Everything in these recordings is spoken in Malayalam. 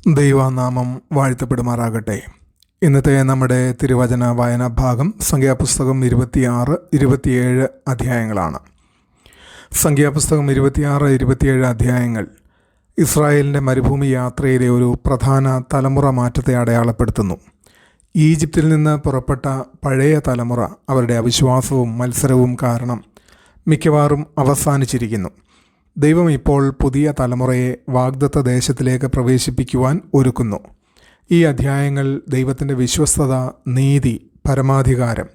ദൈവനാമം വാഴ്ത്തപ്പെടുമാറാകട്ടെ. ഇന്നത്തെ നമ്മുടെ തിരുവചന വായനാ ഭാഗം സംഖ്യാപുസ്തകം 26-27 അധ്യായങ്ങളാണ്. സംഖ്യാപുസ്തകം 26-27 അധ്യായങ്ങൾ ഇസ്രായേലിൻ്റെ മരുഭൂമി യാത്രയിലെ ഒരു പ്രധാന തലമുറ മാറ്റത്തെ അടയാളപ്പെടുത്തുന്നു. ഈജിപ്തിൽ നിന്ന് പുറപ്പെട്ട പഴയ തലമുറ അവരുടെ അവിശ്വാസവും മത്സരവും കാരണം മിക്കവാറും അവസാനിച്ചിരിക്കുന്നു. ദൈവം ഇപ്പോൾ പുതിയ തലമുറയെ വാഗ്ദത്ത ദേശത്തിലേക്ക് പ്രവേശിപ്പിക്കുവാൻ ഒരുക്കുന്നു. ഈ അധ്യായങ്ങൾ ദൈവത്തിൻ്റെ വിശ്വസ്തത, നീതി, പരമാധികാരം,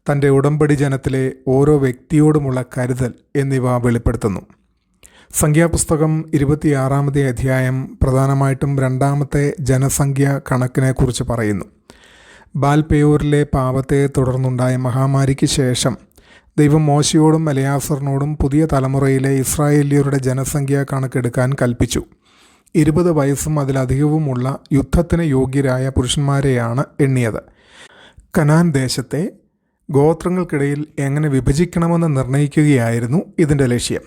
തൻ്റെ ഉടമ്പടി ജനത്തിലെ ഓരോ വ്യക്തിയോടുമുള്ള കരുതൽ എന്നിവ വെളിപ്പെടുത്തുന്നു. സംഖ്യാപുസ്തകം 26-ാമത്തെ അധ്യായം പ്രധാനമായിട്ടും രണ്ടാമത്തെ ജനസംഖ്യ കണക്കിനെക്കുറിച്ച് പറയുന്നു. ബാൽപെയോരിലെ പാപത്തെ തുടർന്നുണ്ടായ മഹാമാരിക്ക് ശേഷം ദൈവം മോശയോടും എലയാസറിനോടും പുതിയ തലമുറയിലെ ഇസ്രായേല്യരുടെ ജനസംഖ്യ കണക്കെടുക്കാൻ കൽപ്പിച്ചു. 20 വയസ്സും അതിലധികവുമുള്ള യുദ്ധത്തിന് യോഗ്യരായ പുരുഷന്മാരെയാണ് എണ്ണിയത്. കനാൻ ദേശത്തെ ഗോത്രങ്ങൾക്കിടയിൽ എങ്ങനെ വിഭജിക്കണമെന്ന് നിർണ്ണയിക്കുകയായിരുന്നു ഇതിൻ്റെ ലക്ഷ്യം.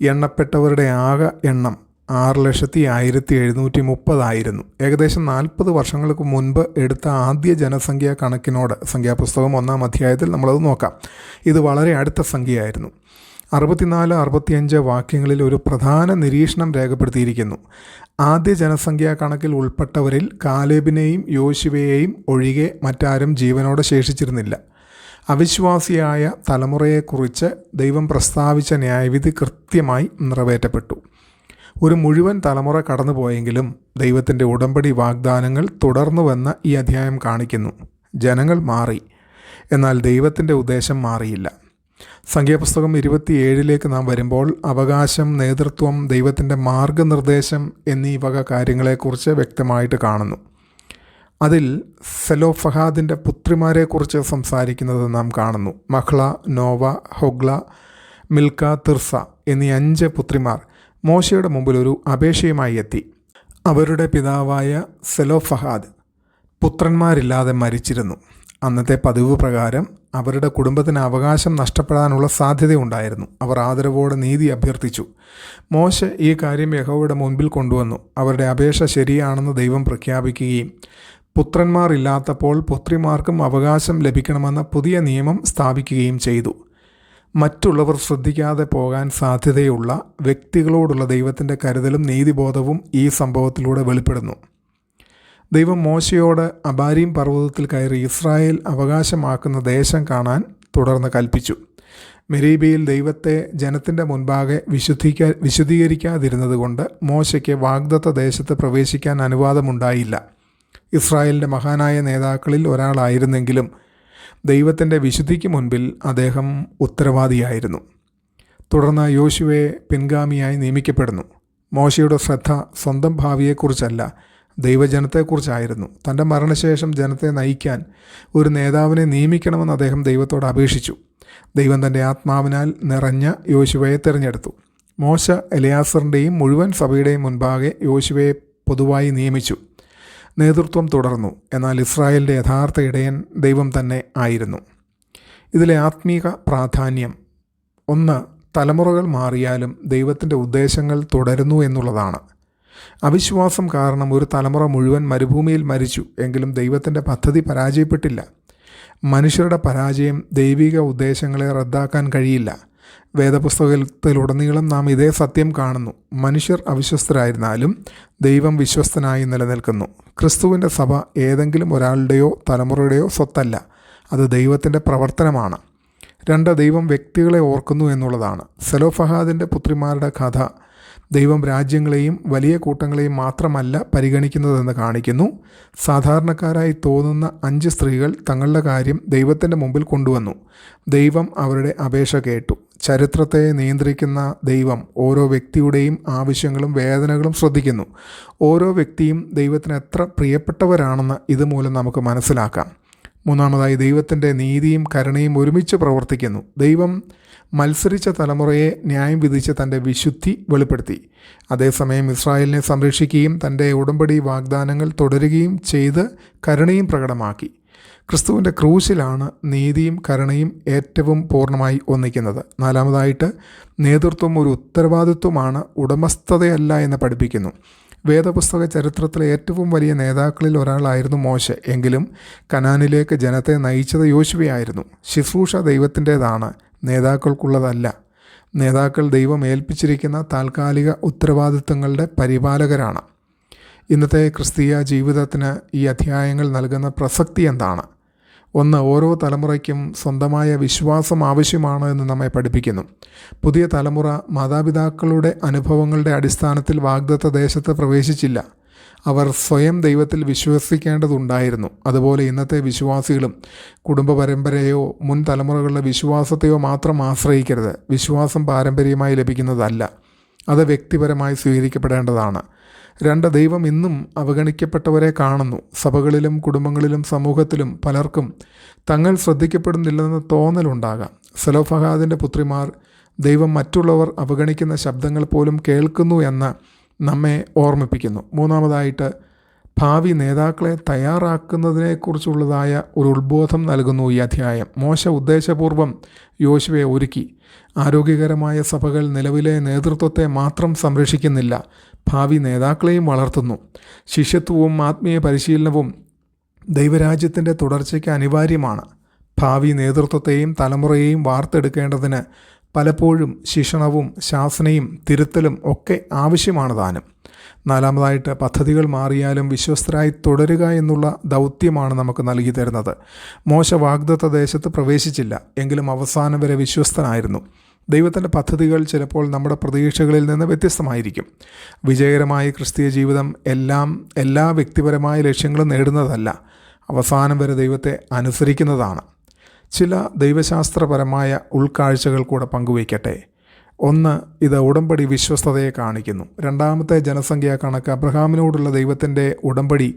എണ്ണപ്പെട്ടവരുടെ ആകെ എണ്ണം 6,1730 ആയിരുന്നു. ഏകദേശം 40 വർഷങ്ങൾക്ക് മുൻപ് എടുത്ത ആദ്യ ജനസംഖ്യാ കണക്കിനോട് സംഖ്യാപുസ്തകം 1-ാം അധ്യായത്തിൽ നമ്മളത് നോക്കാം. ഇത് വളരെ അടുത്ത സംഖ്യയായിരുന്നു. 64-65 വാക്യങ്ങളിൽ ഒരു പ്രധാന നിരീക്ഷണം രേഖപ്പെടുത്തിയിരിക്കുന്നു. ആദ്യ ജനസംഖ്യാ കണക്കിൽ ഉൾപ്പെട്ടവരിൽ കാലേബിനെയും യോശുവയെയും ഒഴികെ മറ്റാരും ജീവനോടെ ശേഷിച്ചിരുന്നില്ല. അവിശ്വാസിയായ തലമുറയെക്കുറിച്ച് ദൈവം പ്രസ്താവിച്ച ന്യായവിധി കൃത്യമായി നിറവേറ്റപ്പെട്ടു. ഒരു മുഴുവൻ തലമുറ കടന്നുപോയെങ്കിലും ദൈവത്തിൻ്റെ ഉടമ്പടി വാഗ്ദാനങ്ങൾ തുടർന്നുവെന്ന് ഈ അധ്യായം കാണിക്കുന്നു. ജനങ്ങൾ മാറി, എന്നാൽ ദൈവത്തിൻ്റെ ഉദ്ദേശം മാറിയില്ല. സംഖ്യാപുസ്തകം 27-ലേക്ക് നാം വരുമ്പോൾ അവകാശം, നേതൃത്വം, ദൈവത്തിൻ്റെ മാർഗനിർദ്ദേശം എന്നീ വക കാര്യങ്ങളെക്കുറിച്ച് വ്യക്തമായിട്ട് കാണുന്നു. അതിൽ സെലോഫഹാദിൻ്റെ പുത്രിമാരെക്കുറിച്ച് സംസാരിക്കുന്നത് നാം കാണുന്നു. മഹ്ള, നോവ, ഹൊഗ്ല, മിൽക്ക, തിർസ എന്നീ 5 പുത്രിമാർ മോശയുടെ മുമ്പിൽ ഒരു അപേക്ഷയുമായി എത്തി. അവരുടെ പിതാവായ സെലോഫഹാദ് പുത്രന്മാരില്ലാതെ മരിച്ചിരുന്നു. അന്നത്തെ പതിവ് പ്രകാരം അവരുടെ കുടുംബത്തിന് അവകാശം നഷ്ടപ്പെടാനുള്ള സാധ്യതയുണ്ടായിരുന്നു. അവർ ആദരവോടെ നീതി അഭ്യർത്ഥിച്ചു. മോശ ഈ കാര്യം യഹോവയുടെ മുൻപിൽ കൊണ്ടുവന്നു. അവരുടെ അപേക്ഷ ശരിയാണെന്ന് ദൈവം പ്രഖ്യാപിക്കുകയും പുത്രന്മാർ ഇല്ലാത്തപ്പോൾ പുത്രിമാർക്കും അവകാശം ലഭിക്കണമെന്ന പുതിയ നിയമം സ്ഥാപിക്കുകയും ചെയ്തു. മറ്റുള്ളവർ ശ്രദ്ധിക്കാതെ പോകാൻ സാധ്യതയുള്ള വ്യക്തികളോടുള്ള ദൈവത്തിൻ്റെ കരുതലും നീതിബോധവും ഈ സംഭവത്തിലൂടെ വെളിപ്പെടുന്നു. ദൈവം മോശയോട് അബാരീം പർവ്വതത്തിൽ കയറി ഇസ്രായേൽ അവകാശമാക്കുന്ന ദേശം കാണാൻ തുടർന്ന് കൽപ്പിച്ചു. മെരീബയിൽ ദൈവത്തെ ജനത്തിൻ്റെ മുൻപാകെ വിശുദ്ധീകരിക്കാതിരുന്നതുകൊണ്ട് മോശയ്ക്ക് വാഗ്ദത്ത ദേശത്ത് പ്രവേശിക്കാൻ അനുവാദമുണ്ടായില്ല. ഇസ്രായേലിൻ്റെ മഹാനായ നേതാക്കളിൽ ഒരാളായിരുന്നെങ്കിലും ദൈവത്തിൻ്റെ വിശുദ്ധിക്ക് മുൻപിൽ അദ്ദേഹം ഉത്തരവാദിയായിരുന്നു. തുടർന്ന് യോശുവയെ പിൻഗാമിയായി നിയമിക്കപ്പെടുന്നു. മോശയുടെ ശ്രദ്ധ സ്വന്തം ഭാവിയെക്കുറിച്ചല്ല, ദൈവജനത്തെക്കുറിച്ചായിരുന്നു. തൻ്റെ മരണശേഷം ജനത്തെ നയിക്കാൻ ഒരു നേതാവിനെ നിയമിക്കണമെന്ന് അദ്ദേഹം ദൈവത്തോട് അപേക്ഷിച്ചു. ദൈവം തൻ്റെ ആത്മാവിനാൽ നിറഞ്ഞ യോശുവയെ തിരഞ്ഞെടുത്തു. മോശ എലയാസറിൻ്റെയും മുഴുവൻ സഭയുടെയും മുൻപാകെ യോശുവയെ പൊതുവായി നിയമിച്ചു. നേതൃത്വം തുടർന്നു. എന്നാൽ ഇസ്രായേലിൻ്റെ യഥാർത്ഥ ഇടയൻ ദൈവം തന്നെ ആയിരുന്നു. ഇതിലെ ആത്മീക പ്രാധാന്യം 1. തലമുറകൾ മാറിയാലും ദൈവത്തിൻ്റെ ഉദ്ദേശങ്ങൾ തുടരുന്നു എന്നുള്ളതാണ്. അവിശ്വാസം കാരണം ഒരു തലമുറ മുഴുവൻ മരുഭൂമിയിൽ മരിച്ചു. എങ്കിലും ദൈവത്തിൻ്റെ പദ്ധതി പരാജയപ്പെട്ടില്ല. മനുഷ്യരുടെ പരാജയം ദൈവിക ഉദ്ദേശങ്ങളെ റദ്ദാക്കാൻ കഴിയില്ല. വേദപുസ്തകത്തിലുടനീളം നാം ഇതേ സത്യം കാണുന്നു. മനുഷ്യർ അവിശ്വസ്തരായിരുന്നാലും ദൈവം വിശ്വസ്തനായി നിലനിൽക്കുന്നു. ക്രിസ്തുവിൻ്റെ സഭ ഏതെങ്കിലും ഒരാളുടെയോ തലമുറയുടെയോ സ്വത്തല്ല, അത് ദൈവത്തിൻ്റെ പ്രവർത്തനമാണ്. 2. ദൈവം വ്യക്തികളെ ഓർക്കുന്നു എന്നുള്ളതാണ്. സെലോഫഹാദിൻ്റെ പുത്രിമാരുടെ കഥ ദൈവം രാജ്യങ്ങളെയും വലിയ കൂട്ടങ്ങളെയും മാത്രമല്ല പരിഗണിക്കുന്നതെന്ന് കാണിക്കുന്നു. സാധാരണക്കാരായി തോന്നുന്ന 5 സ്ത്രീകൾ തങ്ങളുടെ കാര്യം ദൈവത്തിൻ്റെ മുമ്പിൽ കൊണ്ടുവന്നു. ദൈവം അവരുടെ അപേക്ഷ കേട്ടു. ചരിത്രത്തെ നിയന്ത്രിക്കുന്ന ദൈവം ഓരോ വ്യക്തിയുടെയും ആവശ്യങ്ങളും വേദനകളും ശ്രദ്ധിക്കുന്നു. ഓരോ വ്യക്തിയും ദൈവത്തിന് എത്ര പ്രിയപ്പെട്ടവരാണെന്ന് ഇതുമൂലം നമുക്ക് മനസ്സിലാക്കാം. 3. ദൈവത്തിൻ്റെ നീതിയും കരുണയും ഒരുമിച്ച് പ്രവർത്തിക്കുന്നു. ദൈവം മത്സരിച്ച തലമുറയെ ന്യായം വിധിച്ച് തൻ്റെ വിശുദ്ധി വെളിപ്പെടുത്തി. അതേസമയം ഇസ്രായേലിനെ സംരക്ഷിക്കുകയും തൻ്റെ ഉടമ്പടി വാഗ്ദാനങ്ങൾ തുടരുകയും ചെയ്ത് കരുണയും പ്രകടമാക്കി. ക്രിസ്തുവിൻ്റെ ക്രൂശിലാണ് നീതിയും കരുണയും ഏറ്റവും പൂർണ്ണമായി ഒന്നിക്കുന്നത്. 4. നേതൃത്വം ഒരു ഉത്തരവാദിത്വമാണ്, ഉടമസ്ഥതയല്ല എന്ന് പഠിപ്പിക്കുന്നു. വേദപുസ്തക ചരിത്രത്തിലെ ഏറ്റവും വലിയ നേതാക്കളിൽ ഒരാളായിരുന്നു മോശെ. എങ്കിലും കനാനിലേക്ക് ജനത്തെ നയിച്ചത് യോശുവയായിരുന്നു. ശുശ്രൂഷ ദൈവത്തിൻ്റേതാണ്, നേതാക്കൾക്കുള്ളതല്ല. നേതാക്കൾ ദൈവം ഏൽപ്പിച്ചിരിക്കുന്ന താൽക്കാലിക ഉത്തരവാദിത്തങ്ങളുടെ പരിപാലകരാണ്. ഇന്നത്തെ ക്രിസ്തീയ ജീവിതത്തിന് ഈ അധ്യായങ്ങൾ നൽകുന്ന പ്രസക്തി എന്താണ്? ഒന്ന്, ഓരോ തലമുറയ്ക്കും സ്വന്തമായ വിശ്വാസം ആവശ്യമാണ് എന്ന് നമ്മെ പഠിപ്പിക്കുന്നു. പുതിയ തലമുറ മാതാപിതാക്കളുടെ അനുഭവങ്ങളുടെ അടിസ്ഥാനത്തിൽ വാഗ്ദത്ത ദേശത്ത് പ്രവേശിച്ചില്ല. അവർ സ്വയം ദൈവത്തിൽ വിശ്വസിക്കേണ്ടതുണ്ടായിരുന്നു. അതുപോലെ ഇന്നത്തെ വിശ്വാസികളും കുടുംബ പരമ്പരയോ മുൻ തലമുറകളുടെ വിശ്വാസത്തെയോ മാത്രം ആശ്രയിക്കരുത്. വിശ്വാസം പാരമ്പര്യമായി ലഭിക്കുന്നതല്ല, അത് വ്യക്തിപരമായി സ്വീകരിക്കപ്പെടേണ്ടതാണ്. 2, ദൈവം ഇന്നും അവഗണിക്കപ്പെട്ടവരെ കാണുന്നു. സഭകളിലും കുടുംബങ്ങളിലും സമൂഹത്തിലും പലർക്കും തങ്ങൾ ശ്രദ്ധിക്കപ്പെടുന്നില്ലെന്ന് തോന്നലുണ്ടാകാം. സെലോഫഹാദിൻ്റെ പുത്രിമാർ ദൈവം മറ്റുള്ളവർ അവഗണിക്കുന്ന ശബ്ദങ്ങൾ പോലും കേൾക്കുന്നു എന്ന് നമ്മെ ഓർമ്മിപ്പിക്കുന്നു. 3, ഭാവി നേതാക്കളെ തയ്യാറാക്കുന്നതിനെക്കുറിച്ചുള്ളതായ ഒരു ഉത്ബോധം നൽകുന്നു ഈ അധ്യായം. മോശ ഉദ്ദേശപൂർവം യോശുവയെ ഒരുക്കി. ആരോഗ്യകരമായ സഭകൾ നിലവിലെ നേതൃത്വത്തെ മാത്രം സംരക്ഷിക്കുന്നില്ല, ഭാവി നേതാക്കളെയും വളർത്തുന്നു. ശിഷ്യത്വവും ആത്മീയ പരിശീലനവും ദൈവരാജ്യത്തിൻ്റെ തുടർച്ചയ്ക്ക് അനിവാര്യമാണ്. ഭാവി നേതൃത്വത്തെയും തലമുറയെയും വാർത്തെടുക്കേണ്ടതിന് പലപ്പോഴും ശിക്ഷണവും ശാസനയും തിരുത്തലും ഒക്കെ ആവശ്യമാണ് താനും. 4, പദ്ധതികൾ മാറിയാലും വിശ്വസ്തരായി തുടരുക എന്നുള്ള ദൗത്യമാണ് നമുക്ക് നൽകി തരുന്നത്. മോശ വാഗ്ദത്ത ദേശത്ത് പ്രവേശിച്ചില്ല, എങ്കിലും അവസാനം വരെ വിശ്വസ്തനായിരുന്നു. ദൈവത്തിൻ്റെ പദ്ധതികൾ ചിലപ്പോൾ നമ്മുടെ പ്രതീക്ഷകളിൽ നിന്ന് വ്യത്യസ്തമായിരിക്കും. വിജയകരമായ ക്രിസ്തീയ ജീവിതം എല്ലാ വ്യക്തിപരമായ ലക്ഷ്യങ്ങളും നേടുന്നതല്ല, അവസാനം വരെ ദൈവത്തെ അനുസരിക്കുന്നതാണ്. ചില ദൈവശാസ്ത്രപരമായ ഉൾക്കാഴ്ചകൾ കൂടെ പങ്കുവയ്ക്കട്ടെ. 1, ഇത് ഉടമ്പടി വിശ്വസ്തതയെ കാണിക്കുന്നു. 2, ജനസംഖ്യാ കണക്ക് അബ്രഹാമിനോടുള്ള ദൈവത്തിൻ്റെ ഉടമ്പടി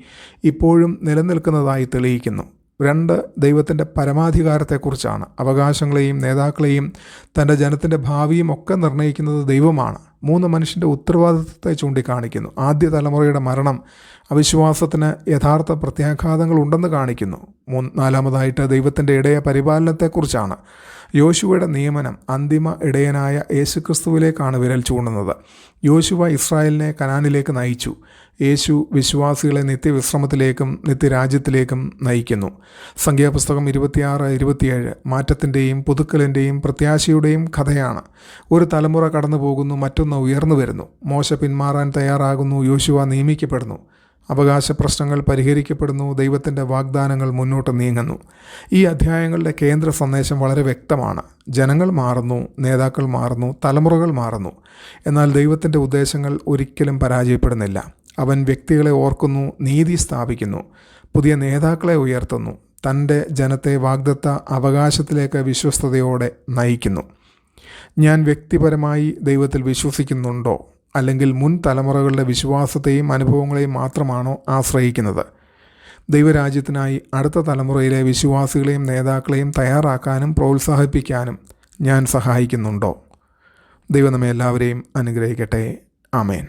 ഇപ്പോഴും നിലനിൽക്കുന്നതായി തെളിയിക്കുന്നു. 2, ദൈവത്തിൻ്റെ പരമാധികാരത്തെക്കുറിച്ചാണ്. അവകാശങ്ങളെയും നേതാക്കളെയും തൻ്റെ ജനത്തിൻ്റെ ഭാവിയും ഒക്കെ നിർണ്ണയിക്കുന്നത് ദൈവമാണ്. 3, മനുഷ്യൻ്റെ ഉത്തരവാദിത്വത്തെ ചൂണ്ടിക്കാണിക്കുന്നു. ആദ്യ തലമുറയുടെ മരണം അവിശ്വാസത്തിന് യഥാർത്ഥ പ്രത്യാഘാതങ്ങൾ ഉണ്ടെന്ന് കാണിക്കുന്നു. 4, ദൈവത്തിൻ്റെ ഇടയ പരിപാലനത്തെക്കുറിച്ചാണ്. യോശുവയുടെ നിയമനം അന്തിമ ഇടയനായ യേശുക്രിസ്തുവിലേക്കാണ് വിരൽ ചൂണ്ടുന്നത്. യോശുവ ഇസ്രായേലിനെ കനാനിലേക്ക് നയിച്ചു. യേശു വിശ്വാസികളെ നിത്യവിശ്രമത്തിലേക്കും നിത്യരാജ്യത്തിലേക്കും നയിക്കുന്നു. സംഖ്യാപുസ്തകം 26-27 മാറ്റത്തിൻ്റെയും പുതുക്കലിൻ്റെയും പ്രത്യാശയുടെയും കഥയാണ്. ഒരു തലമുറ കടന്നു പോകുന്നു, മറ്റൊന്ന് ഉയർന്നു വരുന്നു. മോശ പിന്മാറാൻ തയ്യാറാകുന്നു, യോശുവ നിയമിക്കപ്പെടുന്നു. അവകാശ പ്രശ്നങ്ങൾ പരിഹരിക്കപ്പെടുന്നു, ദൈവത്തിൻ്റെ വാഗ്ദാനങ്ങൾ മുന്നോട്ട് നീങ്ങുന്നു. ഈ അധ്യായങ്ങളുടെ കേന്ദ്ര സന്ദേശം വളരെ വ്യക്തമാണ്. ജനങ്ങൾ മാറുന്നു, നേതാക്കൾ മാറുന്നു, തലമുറകൾ മാറുന്നു. എന്നാൽ ദൈവത്തിൻ്റെ ഉദ്ദേശങ്ങൾ ഒരിക്കലും പരാജയപ്പെടുന്നില്ല. അവൻ വ്യക്തികളെ ഓർക്കുന്നു, നീതി സ്ഥാപിക്കുന്നു, പുതിയ നേതാക്കളെ ഉയർത്തുന്നു, തൻ്റെ ജനത്തെ വാഗ്ദത്ത അവകാശത്തിലേക്ക് വിശ്വസ്തയോടെ നയിക്കുന്നു. ഞാൻ വ്യക്തിപരമായി ദൈവത്തിൽ വിശ്വസിക്കുന്നുണ്ടോ, അല്ലെങ്കിൽ മുൻ തലമുറകളുടെ വിശ്വാസത്തെയും അനുഭവങ്ങളെയും മാത്രമാണോ ആശ്രയിക്കുന്നത്? ദൈവരാജ്യത്തിനായി അടുത്ത തലമുറയിലെ വിശ്വാസികളെയും നേതാക്കളെയും തയ്യാറാക്കാനും പ്രോത്സാഹിപ്പിക്കാനും ഞാൻ സഹായിക്കുന്നുണ്ടോ? ദൈവം നമ്മെ എല്ലാവരെയും അനുഗ്രഹിക്കട്ടെ. ആമേൻ.